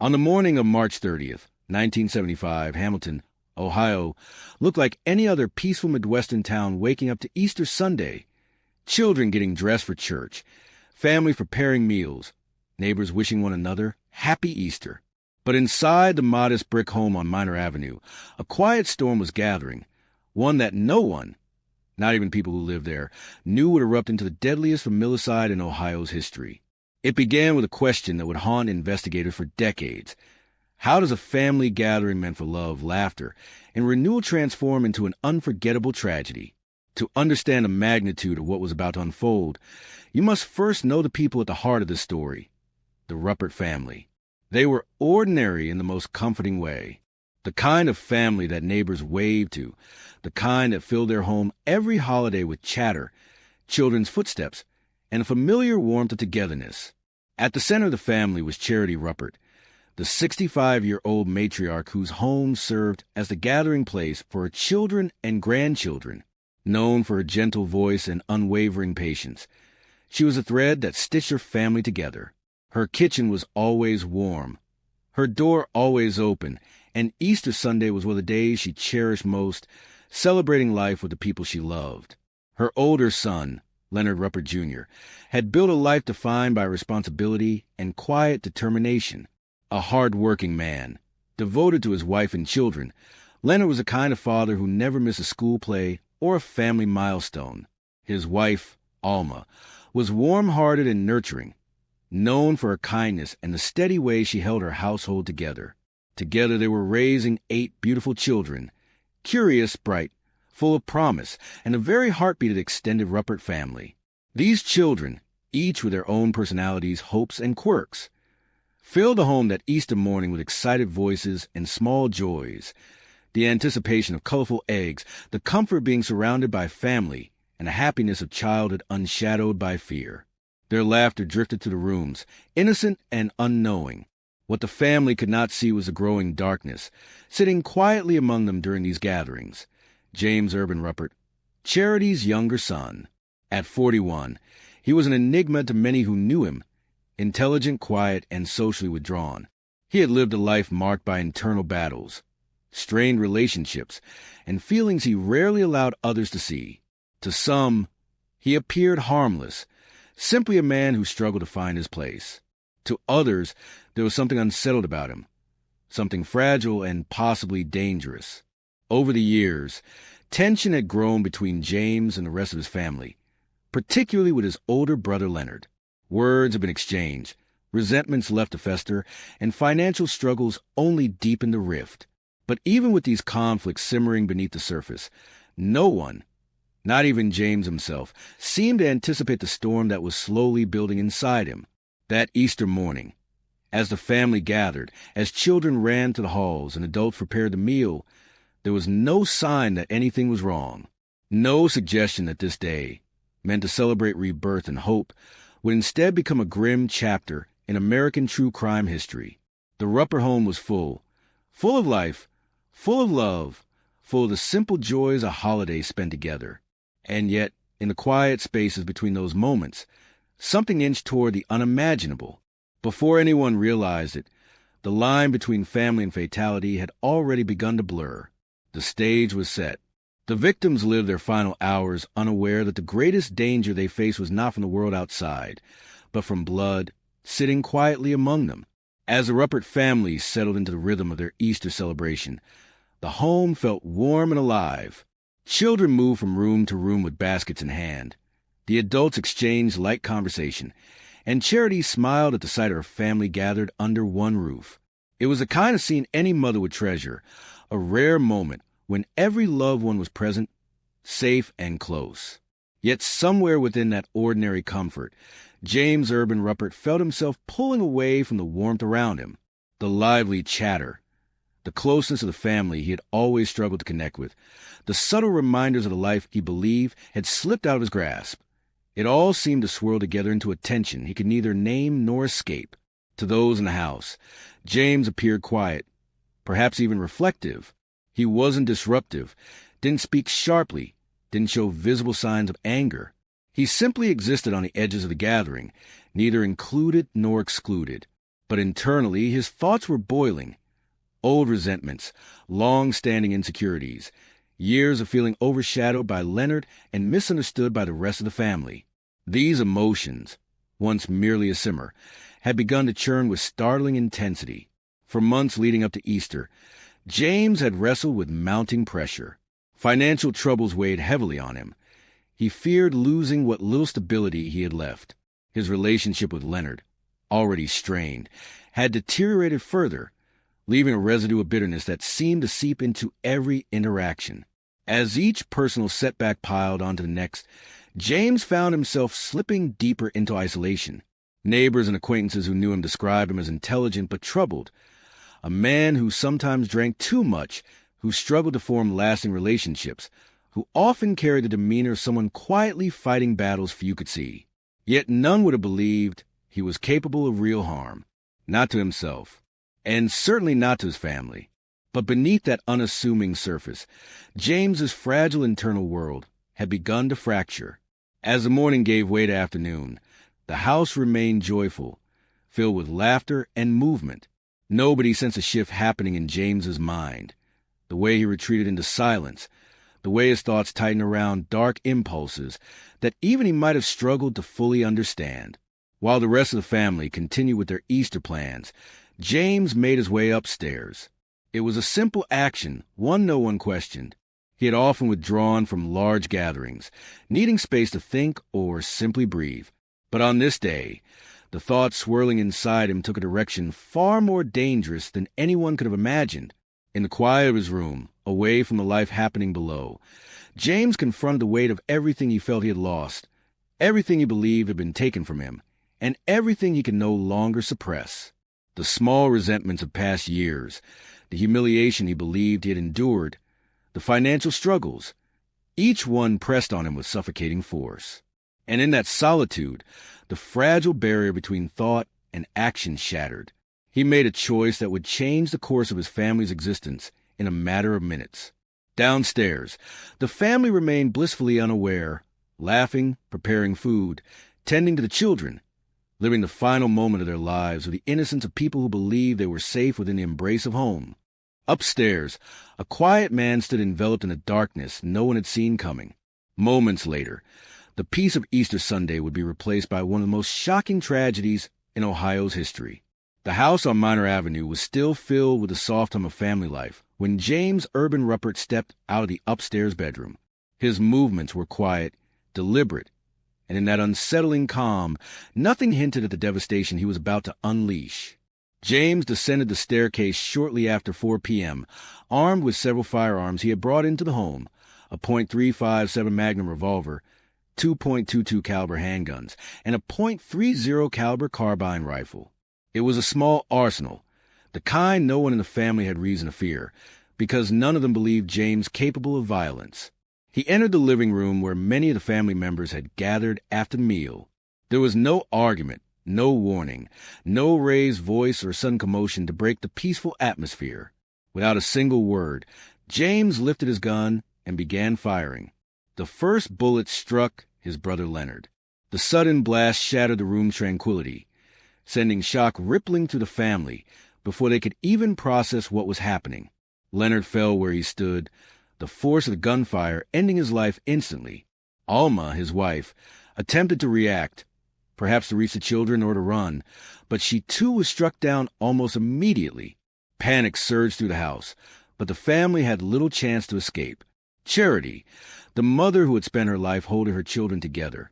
On the morning of March 30th, 1975, Hamilton, Ohio, looked like any other peaceful Midwestern town waking up to Easter Sunday. Children getting dressed for church, families preparing meals, neighbors wishing one another Happy Easter. But inside the modest brick home on Minor Avenue, a quiet storm was gathering, one that no one, not even people who lived there, knew would erupt into the deadliest familicide in Ohio's history. It began with a question that would haunt investigators for decades. How does a family gathering meant for love, laughter, and renewal transform into an unforgettable tragedy? To understand the magnitude of what was about to unfold, you must first know the people at the heart of this story, the Ruppert family. They were ordinary in the most comforting way, the kind of family that neighbors waved to, the kind that filled their home every holiday with chatter, children's footsteps, and a familiar warmth of togetherness. At the center of the family was Charity Ruppert, the 65-year-old matriarch whose home served as the gathering place for her children and grandchildren. Known for her gentle voice and unwavering patience, she was a thread that stitched her family together. Her kitchen was always warm, her door always open, and Easter Sunday was one of the days she cherished most, celebrating life with the people she loved. Her older son, Leonard Ruppert Jr., had built a life defined by responsibility and quiet determination. A hard-working man, devoted to his wife and children, Leonard was the kind of father who never missed a school play or a family milestone. His wife, Alma, was warm-hearted and nurturing, known for her kindness and the steady way she held her household together. Together they were raising 8 beautiful children, curious, bright, full of promise, and the very heartbeat of the extended Ruppert family. These children, each with their own personalities, hopes, and quirks, filled the home that Easter morning with excited voices and small joys, the anticipation of colorful eggs, the comfort of being surrounded by family, and the happiness of childhood unshadowed by fear. Their laughter drifted through the rooms, innocent and unknowing. What the family could not see was the growing darkness, sitting quietly among them during these gatherings. James Urban Ruppert, Charity's younger son. At 41, he was an enigma to many who knew him, intelligent, quiet, and socially withdrawn. He had lived a life marked by internal battles, strained relationships, and feelings he rarely allowed others to see. To some, he appeared harmless, simply a man who struggled to find his place. To others, there was something unsettled about him, something fragile and possibly dangerous. Over the years, tension had grown between James and the rest of his family, particularly with his older brother Leonard. Words had been exchanged, resentments left to fester, and financial struggles only deepened the rift. But even with these conflicts simmering beneath the surface, no one, not even James himself, seemed to anticipate the storm that was slowly building inside him. That Easter morning, as the family gathered, as children ran to the halls and adults prepared the meal, there was no sign that anything was wrong. No suggestion that this day, meant to celebrate rebirth and hope, would instead become a grim chapter in American true crime history. The Ruppert home was full of life, full of love, full of the simple joys of holidays spent together. And yet, in the quiet spaces between those moments, something inched toward the unimaginable. Before anyone realized it, the line between family and fatality had already begun to blur. The stage was set. The victims lived their final hours unaware that the greatest danger they faced was not from the world outside, but from blood sitting quietly among them. As the Ruppert family settled into the rhythm of their Easter celebration, the home felt warm and alive. Children moved from room to room with baskets in hand. The adults exchanged light conversation, and Charity smiled at the sight of her family gathered under one roof. It was the kind of scene any mother would treasure, a rare moment when every loved one was present, safe and close. Yet somewhere within that ordinary comfort, James Urban Ruppert felt himself pulling away from the warmth around him. The lively chatter, the closeness of the family he had always struggled to connect with, the subtle reminders of the life he believed had slipped out of his grasp. It all seemed to swirl together into a tension he could neither name nor escape. To those in the house, James appeared quiet, perhaps even reflective. He wasn't disruptive, didn't speak sharply, didn't show visible signs of anger. He simply existed on the edges of the gathering, neither included nor excluded. But internally, his thoughts were boiling. Old resentments, long-standing insecurities, years of feeling overshadowed by Leonard and misunderstood by the rest of the family. These emotions, once merely a simmer, had begun to churn with startling intensity. For months leading up to Easter, James had wrestled with mounting pressure. Financial troubles weighed heavily on him. He feared losing what little stability he had left. His relationship with Leonard, already strained, had deteriorated further, leaving a residue of bitterness that seemed to seep into every interaction. As each personal setback piled onto the next, James found himself slipping deeper into isolation. Neighbors and acquaintances who knew him described him as intelligent but troubled, a man who sometimes drank too much, who struggled to form lasting relationships, who often carried the demeanor of someone quietly fighting battles few could see. Yet none would have believed he was capable of real harm, not to himself, and certainly not to his family. But beneath that unassuming surface, James's fragile internal world had begun to fracture. As the morning gave way to afternoon, the house remained joyful, filled with laughter and movement. Nobody sensed a shift happening in James's mind. The way he retreated into silence, the way his thoughts tightened around dark impulses that even he might have struggled to fully understand. While the rest of the family continued with their Easter plans, James made his way upstairs. It was a simple action, one no one questioned. He had often withdrawn from large gatherings, needing space to think or simply breathe. But on this day, the thoughts swirling inside him took a direction far more dangerous than anyone could have imagined. In the quiet of his room, away from the life happening below, James confronted the weight of everything he felt he had lost, everything he believed had been taken from him, and everything he could no longer suppress. The small resentments of past years, the humiliation he believed he had endured, the financial struggles, each one pressed on him with suffocating force. And in that solitude, the fragile barrier between thought and action shattered. He made a choice that would change the course of his family's existence in a matter of minutes. Downstairs, the family remained blissfully unaware, laughing, preparing food, tending to the children, living the final moment of their lives with the innocence of people who believed they were safe within the embrace of home. Upstairs, a quiet man stood enveloped in a darkness no one had seen coming. Moments later, the peace of Easter Sunday would be replaced by one of the most shocking tragedies in Ohio's history. The house on Minor Avenue was still filled with the soft hum of family life when James Urban Ruppert stepped out of the upstairs bedroom. His movements were quiet, deliberate, and in that unsettling calm, nothing hinted at the devastation he was about to unleash. James descended the staircase shortly after 4 p.m., armed with several firearms he had brought into the home, a .357 Magnum revolver, 2.22 caliber handguns, and a .30 caliber carbine rifle. It was a small arsenal, the kind no one in the family had reason to fear, because none of them believed James capable of violence. He entered the living room where many of the family members had gathered after the meal. There was no argument, no warning, no raised voice or sudden commotion to break the peaceful atmosphere. Without a single word, James lifted his gun and began firing. The first bullet struck his brother Leonard. The sudden blast shattered the room's tranquility, sending shock rippling through the family before they could even process what was happening. Leonard fell where he stood, the force of the gunfire ending his life instantly. Alma, his wife, attempted to react, perhaps to reach the children or to run, but she too was struck down almost immediately. Panic surged through the house, but the family had little chance to escape. Charity, the mother who had spent her life holding her children together,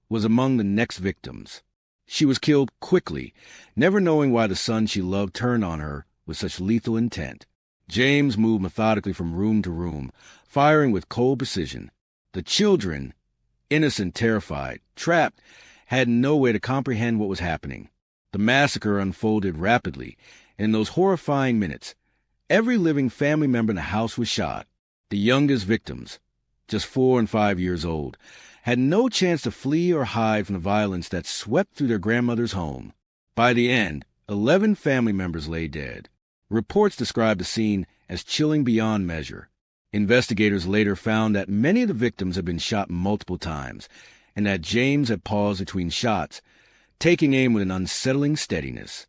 was among the next victims. She was killed quickly, never knowing why the son she loved turned on her with such lethal intent. James moved methodically from room to room, firing with cold precision. The children, innocent, terrified, trapped, had no way to comprehend what was happening. The massacre unfolded rapidly, and in those horrifying minutes, every living family member in the house was shot. The youngest victims, just 4 and 5 years old, had no chance to flee or hide from the violence that swept through their grandmother's home. By the end, 11 family members lay dead. Reports described the scene as chilling beyond measure. Investigators later found that many of the victims had been shot multiple times, and that James had paused between shots, taking aim with an unsettling steadiness.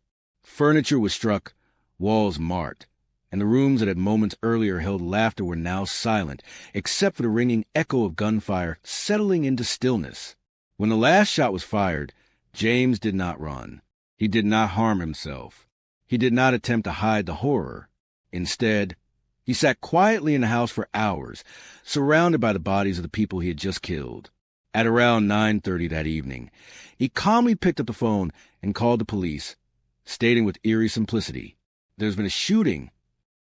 Furniture was struck, walls marked, and the rooms that had moments earlier held laughter were now silent, except for the ringing echo of gunfire settling into stillness. When the last shot was fired, James did not run. He did not harm himself. He did not attempt to hide the horror. Instead, he sat quietly in the house for hours, surrounded by the bodies of the people he had just killed. At around 9:30 that evening, he calmly picked up the phone and called the police, stating with eerie simplicity, "There's been a shooting."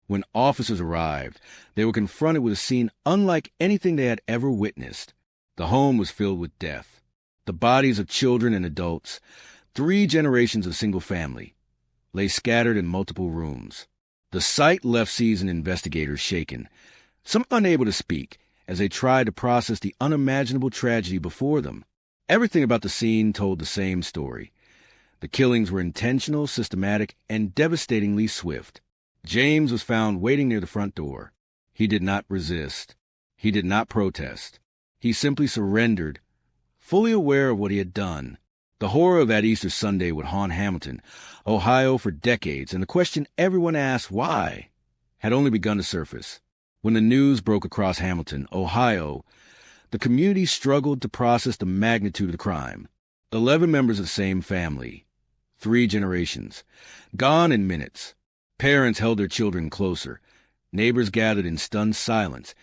When officers arrived, they were confronted with a scene unlike anything they had ever witnessed. The home was filled with death. The bodies of children and adults, 3 generations of a single family, lay scattered in multiple rooms. The sight left seasoned investigators shaken, some unable to speak, as they tried to process the unimaginable tragedy before them. Everything about the scene told the same story. The killings were intentional, systematic, and devastatingly swift. James was found waiting near the front door. He did not resist. He did not protest. He simply surrendered, fully aware of what he had done. The horror of that Easter Sunday would haunt Hamilton, Ohio, for decades, and the question everyone asked, why, had only begun to surface. When the news broke across Hamilton, Ohio, the community struggled to process the magnitude of the crime. 11 members of the same family, 3 generations, gone in minutes. Parents held their children closer. Neighbors gathered in stunned silence.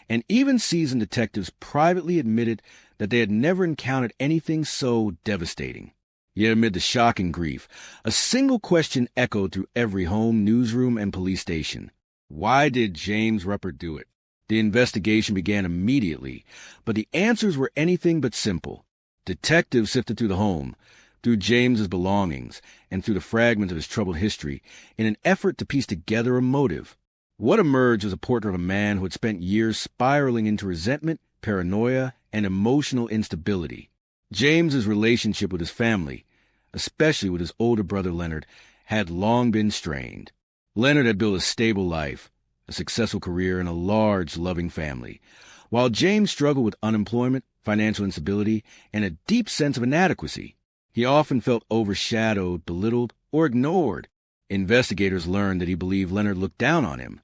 And even seasoned detectives privately admitted that they had never encountered anything so devastating. Yet amid the shock and grief, a single question echoed through every home, newsroom, and police station. Why did James Ruppert do it? The investigation began immediately, but the answers were anything but simple. Detectives sifted through the home, through James's belongings, and through the fragments of his troubled history in an effort to piece together a motive. What emerged was a portrait of a man who had spent years spiraling into resentment, paranoia, and emotional instability. James's relationship with his family, especially with his older brother Leonard, had long been strained. Leonard had built a stable life, a successful career, and a large, loving family, while James struggled with unemployment, financial instability, and a deep sense of inadequacy. He often felt overshadowed, belittled, or ignored. Investigators learned that he believed Leonard looked down on him,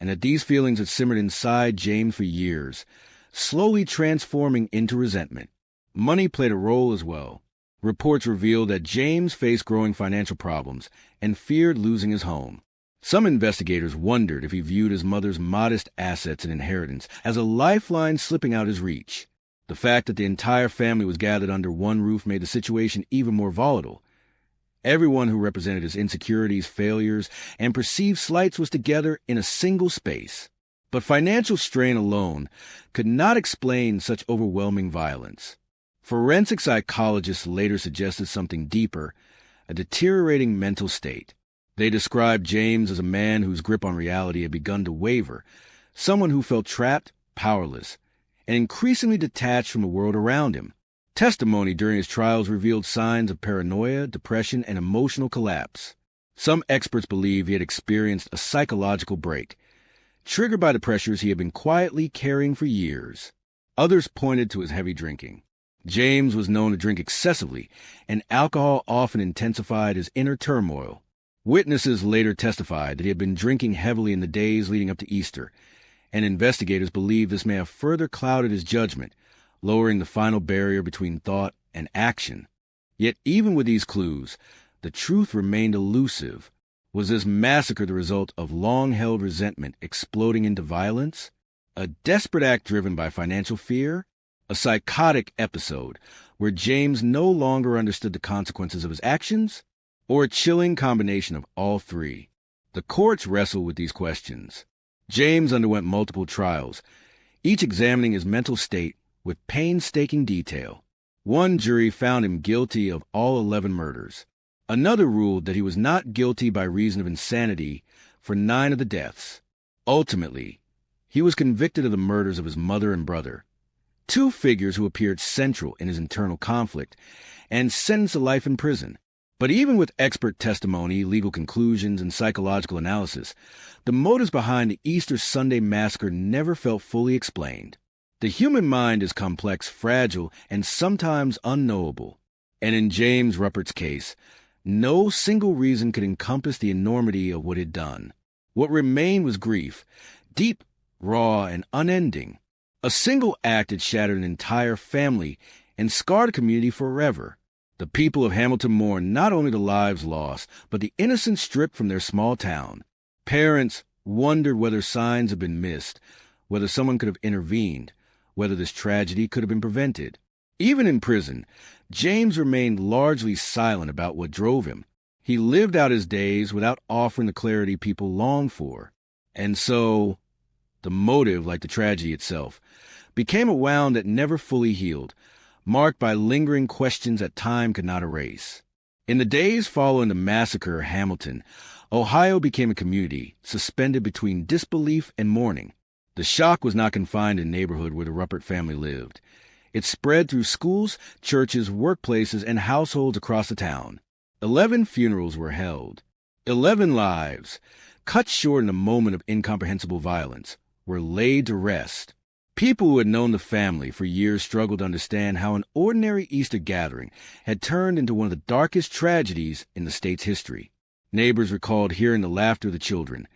and that these feelings had simmered inside James for years, slowly transforming into resentment. Money played a role as well. Reports revealed that James faced growing financial problems and feared losing his home. Some investigators wondered if he viewed his mother's modest assets and inheritance as a lifeline slipping out his reach. The fact that the entire family was gathered under one roof made the situation even more volatile. Everyone who represented his insecurities, failures, and perceived slights was together in a single space. But financial strain alone could not explain such overwhelming violence. Forensic psychologists later suggested something deeper, a deteriorating mental state. They described James as a man whose grip on reality had begun to waver, someone who felt trapped, powerless, and increasingly detached from the world around him. Testimony during his trials revealed signs of paranoia, depression, and emotional collapse. Some experts believe he had experienced a psychological break, triggered by the pressures he had been quietly carrying for years. Others pointed to his heavy drinking. James was known to drink excessively, and alcohol often intensified his inner turmoil. Witnesses later testified that he had been drinking heavily in the days leading up to Easter, and investigators believe this may have further clouded his judgment, lowering the final barrier between thought and action. Yet even with these clues, the truth remained elusive. Was this massacre the result of long-held resentment exploding into violence? A desperate act driven by financial fear? A psychotic episode where James no longer understood the consequences of his actions? Or a chilling combination of all three? The courts wrestled with these questions. James underwent multiple trials, each examining his mental state with painstaking detail. One jury found him guilty of all 11 murders. Another ruled that he was not guilty by reason of insanity for 9 of the deaths. Ultimately, he was convicted of the murders of his mother and brother, 2 figures who appeared central in his internal conflict, and sentenced to life in prison. But even with expert testimony, legal conclusions, and psychological analysis, the motives behind the Easter Sunday Massacre never felt fully explained. The human mind is complex, fragile, and sometimes unknowable. And in James Ruppert's case, No single reason could encompass the enormity of what he'd done. What remained was grief, deep, raw, and unending. A single act had shattered an entire family and scarred a community forever. The people of Hamilton mourned not only the lives lost, but the innocence stripped from their small town. Parents wondered whether signs had been missed, whether someone could have intervened, whether this tragedy could have been prevented. Even in prison, James remained largely silent about what drove him. He lived out his days without offering the clarity people longed for. And so, the motive, like the tragedy itself, became a wound that never fully healed, marked by lingering questions that time could not erase. In the days following the massacre of Hamilton, Ohio became a community suspended between disbelief and mourning. The shock was not confined to the neighborhood where the Ruppert family lived. It spread through schools, churches, workplaces, and households across the town. 11 funerals were held. 11 lives, cut short in a moment of incomprehensible violence, were laid to rest. People who had known the family for years struggled to understand how an ordinary Easter gathering had turned into one of the darkest tragedies in the state's history. Neighbors recalled hearing the laughter of the children,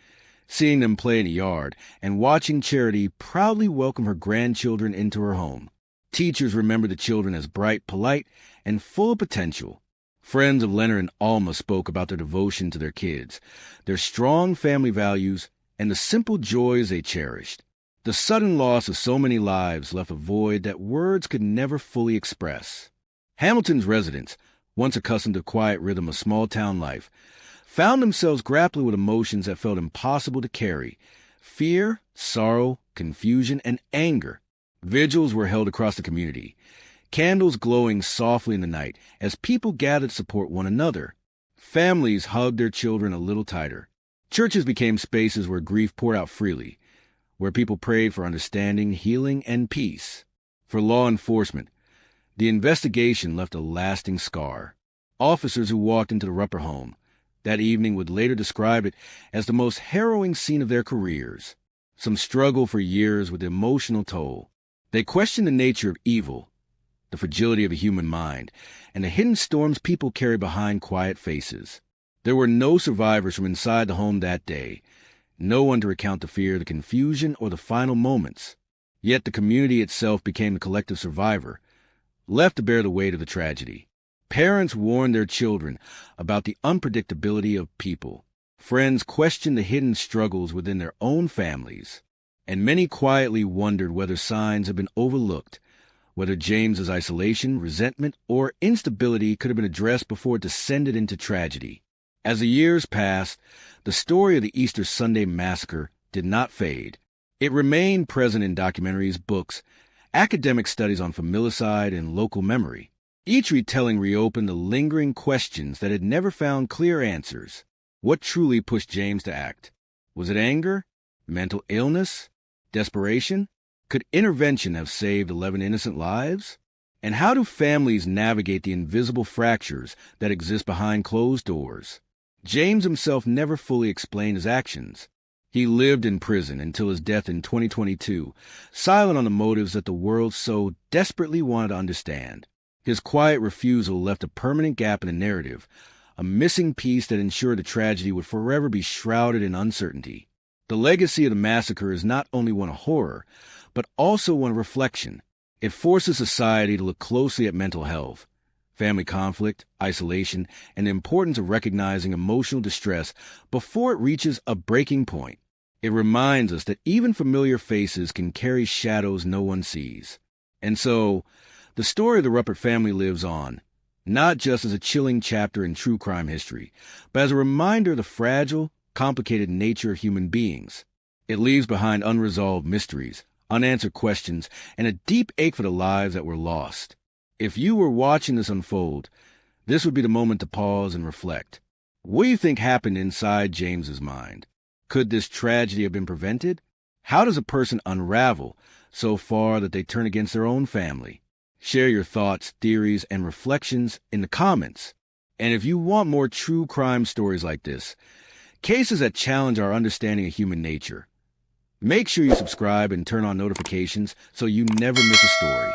seeing them play in the yard, and watching Charity proudly welcome her grandchildren into her home. Teachers remembered the children as bright, polite, and full of potential. Friends of Leonard and Alma spoke about their devotion to their kids, their strong family values, and the simple joys they cherished. The sudden loss of so many lives left a void that words could never fully express. Hamilton's residents, once accustomed to the quiet rhythm of small-town life, found themselves grappling with emotions that felt impossible to carry: fear, sorrow, confusion, and anger. Vigils were held across the community, candles glowing softly in the night as people gathered to support one another. Families hugged their children a little tighter. Churches became spaces where grief poured out freely, where people prayed for understanding, healing, and peace. For law enforcement, the investigation left a lasting scar. Officers who walked into the Ruppert home that evening would later describe it as the most harrowing scene of their careers. Some struggled for years with the emotional toll. They questioned the nature of evil, the fragility of a human mind, and the hidden storms people carry behind quiet faces. There were no survivors from inside the home that day, no one to recount the fear, the confusion, or the final moments. Yet the community itself became the collective survivor, left to bear the weight of the tragedy. Parents warned their children about the unpredictability of people. Friends questioned the hidden struggles within their own families. And many quietly wondered whether signs had been overlooked, whether James's isolation, resentment, or instability could have been addressed before it descended into tragedy. As the years passed, the story of the Easter Sunday Massacre did not fade. It remained present in documentaries, books, academic studies on familicide, and local memory. Each retelling reopened the lingering questions that had never found clear answers. What truly pushed James to act? Was it anger? Mental illness? Desperation? Could intervention have saved 11 innocent lives? And how do families navigate the invisible fractures that exist behind closed doors? James himself never fully explained his actions. He lived in prison until his death in 2022, silent on the motives that the world so desperately wanted to understand. His quiet refusal left a permanent gap in the narrative, a missing piece that ensured the tragedy would forever be shrouded in uncertainty. The legacy of the massacre is not only one of horror, but also one of reflection. It forces society to look closely at mental health, family conflict, isolation, and the importance of recognizing emotional distress before it reaches a breaking point. It reminds us that even familiar faces can carry shadows no one sees. And so, the story of the Ruppert family lives on, not just as a chilling chapter in true crime history, but as a reminder of the fragile, complicated nature of human beings. It leaves behind unresolved mysteries, unanswered questions, and a deep ache for the lives that were lost. If you were watching this unfold, this would be the moment to pause and reflect. What do you think happened inside James's mind? Could this tragedy have been prevented? How does a person unravel so far that they turn against their own family? Share your thoughts, theories, and reflections in the comments. And if you want more true crime stories like this, cases that challenge our understanding of human nature, make sure you subscribe and turn on notifications so you never miss a story.